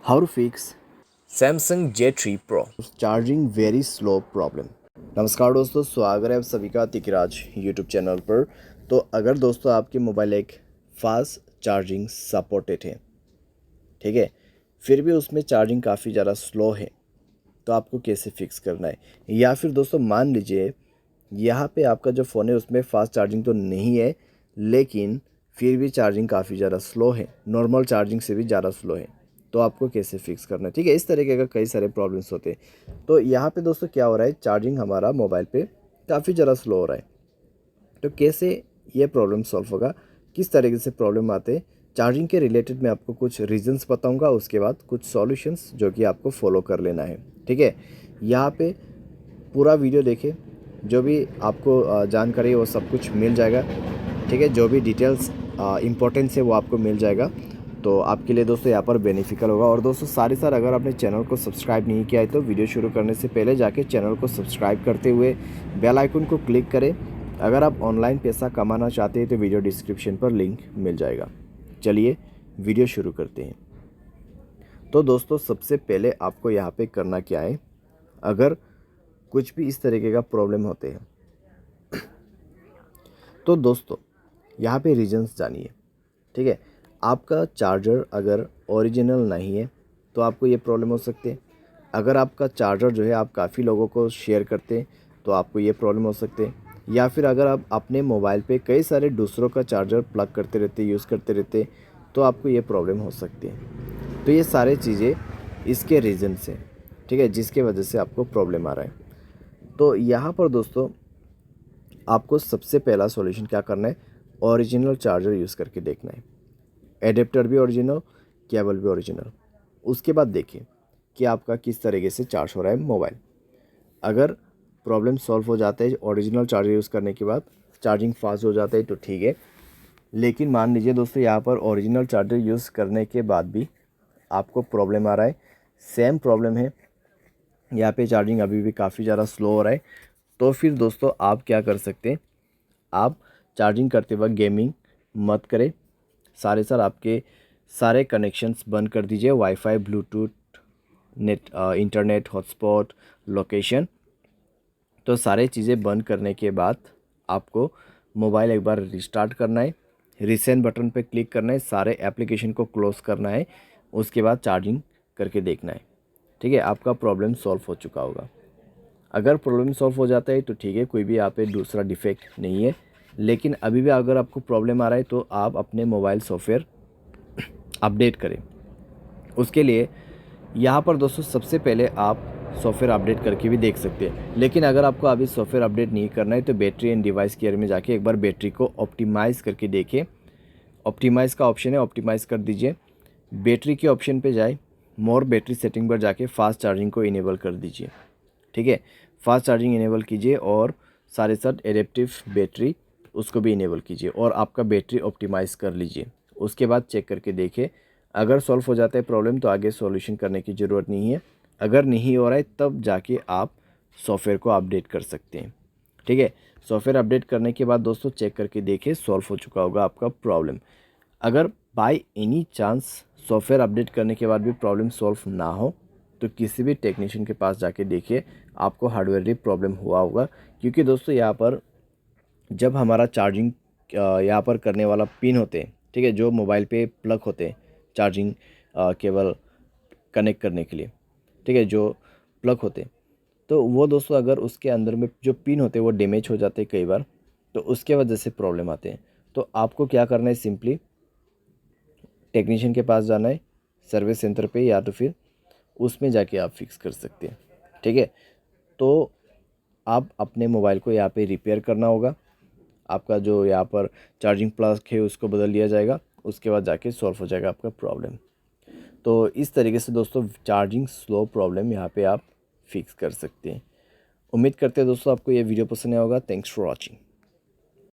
How to fix Samsung J3 Pro। Charging very slow problem. नमस्कार दोस्तों, स्वागत है आप सभी का तिकराज यूट्यूब चैनल पर। तो अगर दोस्तों आपके मोबाइल एक फास्ट चार्जिंग सपोर्टेड है, ठीक है, फिर भी उसमें चार्जिंग काफ़ी ज़्यादा स्लो है, तो आपको कैसे फिक्स करना है। या फिर दोस्तों मान लीजिए यहाँ पे आपका जो फ़ोन है उसमें फास्ट चार्जिंग तो नहीं है, लेकिन फिर भी चार्जिंग काफ़ी ज़्यादा स्लो है, नॉर्मल चार्जिंग से भी ज़्यादा स्लो है, तो आपको कैसे फिक्स करना है। ठीक है, इस तरीके का कई सारे प्रॉब्लम्स होते हैं। तो यहाँ पे दोस्तों क्या हो रहा है, चार्जिंग हमारा मोबाइल पे काफ़ी ज़्यादा स्लो हो रहा है। तो कैसे ये प्रॉब्लम सॉल्व होगा, किस तरीके से प्रॉब्लम आते हैं, चार्जिंग के रिलेटेड मैं आपको कुछ रीजंस बताऊंगा, उसके बाद कुछ सॉल्यूशंस जो कि आपको फॉलो कर लेना है। ठीक है, यहाँ पे पूरा वीडियो देखें, जो भी आपको जानकारी है वो सब कुछ मिल जाएगा। ठीक है, जो भी डिटेल्स इम्पोर्टेंस है वो आपको मिल जाएगा, तो आपके लिए दोस्तों यहाँ पर बेनिफिशियल होगा। और दोस्तों साथ ही साथ अगर आपने चैनल को सब्सक्राइब नहीं किया है तो वीडियो शुरू करने से पहले जाके चैनल को सब्सक्राइब करते हुए बेल आइकन को क्लिक करें। अगर आप ऑनलाइन पैसा कमाना चाहते हैं तो वीडियो डिस्क्रिप्शन पर लिंक मिल जाएगा। चलिए वीडियो शुरू करते हैं। तो दोस्तों सबसे पहले आपको यहाँ पे करना क्या है, अगर कुछ भी इस तरीके का प्रॉब्लम होते हैं तो दोस्तों यहाँ पे रीजंस जानिए। ठीक है, आपका चार्जर अगर ओरिजिनल नहीं है तो आपको ये प्रॉब्लम हो सकती है। अगर आपका चार्जर जो है आप काफ़ी लोगों को शेयर करते हैं तो आपको ये प्रॉब्लम हो सकते हैं। या फिर अगर आप अपने मोबाइल पे कई सारे दूसरों का चार्जर प्लग करते रहते, यूज़ करते रहते, तो आपको ये प्रॉब्लम हो सकती है। तो ये सारे चीज़ें इसके रीज़न से, ठीक है, जिसके वजह से आपको प्रॉब्लम आ रहा है। तो यहाँ पर दोस्तों आपको सबसे पहला सॉल्यूशन क्या करना है, ओरिजिनल चार्जर यूज़ करके देखना है। एडेप्टर भी ओरिजिनल, केबल भी ओरिजिनल। उसके बाद देखिए कि आपका किस तरीके से चार्ज हो रहा है मोबाइल। अगर प्रॉब्लम सॉल्व हो जाता है ओरिजिनल चार्जर यूज़ करने के बाद, चार्जिंग फास्ट हो जाता है तो ठीक है। लेकिन मान लीजिए दोस्तों यहाँ पर ओरिजिनल चार्जर यूज़ करने के बाद भी आपको प्रॉब्लम आ रहा है, सेम प्रॉब्लम है, यहाँ पे चार्जिंग अभी भी काफ़ी ज़्यादा स्लो हो रहा है, तो फिर दोस्तों आप क्या कर सकते हैं, आप चार्जिंग करते वक्त गेमिंग मत करें। सारे सर आपके सारे कनेक्शंस बंद कर दीजिए, wifi, Bluetooth, net, internet, hotspot, location. तो सारे चीज़ें बंद करने के बाद आपको मोबाइल एक बार रिस्टार्ट करना है, रीसेंट बटन पे क्लिक करना है, सारे एप्लीकेशन को क्लोज़ करना है, उसके बाद चार्जिंग करके देखना है। ठीक है, आपका प्रॉब्लम सॉल्व हो चुका होगा। अगर प्रॉब्लम सॉल्व हो जाता है तो ठीक है, कोई भी यहाँ पे दूसरा डिफेक्ट नहीं है। लेकिन अभी भी अगर आपको प्रॉब्लम आ रहा है तो आप अपने मोबाइल सॉफ्टवेयर अपडेट करें। उसके लिए यहाँ पर दोस्तों सबसे पहले आप सॉफ्टवेयर अपडेट करके भी देख सकते हैं। लेकिन अगर आपको अभी सॉफ्टवेयर अपडेट नहीं करना है तो बैटरी एंड डिवाइस केयर में जाके एक बार बैटरी को ऑप्टिमाइज़ करके देखें। ऑप्टिमाइज़ का ऑप्शन है, ऑप्टिमाइज़ कर दीजिए। बैटरी के ऑप्शन पे जाए, मोर बैटरी सेटिंग पर जाके फास्ट चार्जिंग को इनेबल कर दीजिए। ठीक है, फास्ट चार्जिंग इनेबल कीजिए और सारे साथ एडेप्टिव बैटरी उसको भी इनेबल कीजिए और आपका बैटरी ऑप्टिमाइज़ कर लीजिए। उसके बाद चेक करके देखिए, अगर सॉल्व हो जाता है प्रॉब्लम तो आगे सॉल्यूशन करने की ज़रूरत नहीं है। अगर नहीं हो रहा है तब जाके आप सॉफ्टवेयर को अपडेट कर सकते हैं। ठीक है, सॉफ्टवेयर अपडेट करने के बाद दोस्तों चेक करके देखिए सॉल्व हो चुका होगा आपका प्रॉब्लम। अगर by any chance software update करने के बाद भी प्रॉब्लम सॉल्व ना हो तो किसी भी टेक्नीशियन के पास जाके देखिए, आपको हार्डवेयर प्रॉब्लम हुआ होगा। क्योंकि दोस्तों यहाँ पर जब हमारा चार्जिंग यहाँ पर करने वाला पिन होते हैं, ठीक है, जो मोबाइल पे प्लग होते हैं चार्जिंग केबल कनेक्ट करने के लिए, ठीक है, जो प्लग होते हैं, तो वो दोस्तों अगर उसके अंदर में जो पिन होते हैं वो डैमेज हो जाते हैं कई बार, तो उसके वजह से प्रॉब्लम आते हैं। तो आपको क्या करना है, सिंपली टेक्नीशियन के पास जाना है, सर्विस सेंटर पे, या तो फिर उसमें जाके आप फिक्स कर सकते हैं। ठीक है, तो आप अपने मोबाइल को यहाँ पे रिपेयर करना होगा। आपका जो यहाँ पर चार्जिंग प्लग है उसको बदल लिया जाएगा, उसके बाद जाके सॉल्व हो जाएगा आपका प्रॉब्लम। तो इस तरीके से दोस्तों चार्जिंग स्लो प्रॉब्लम यहाँ पे आप फिक्स कर सकते हैं। उम्मीद करते हैं दोस्तों आपको ये वीडियो पसंद आया होगा। Thanks for watching.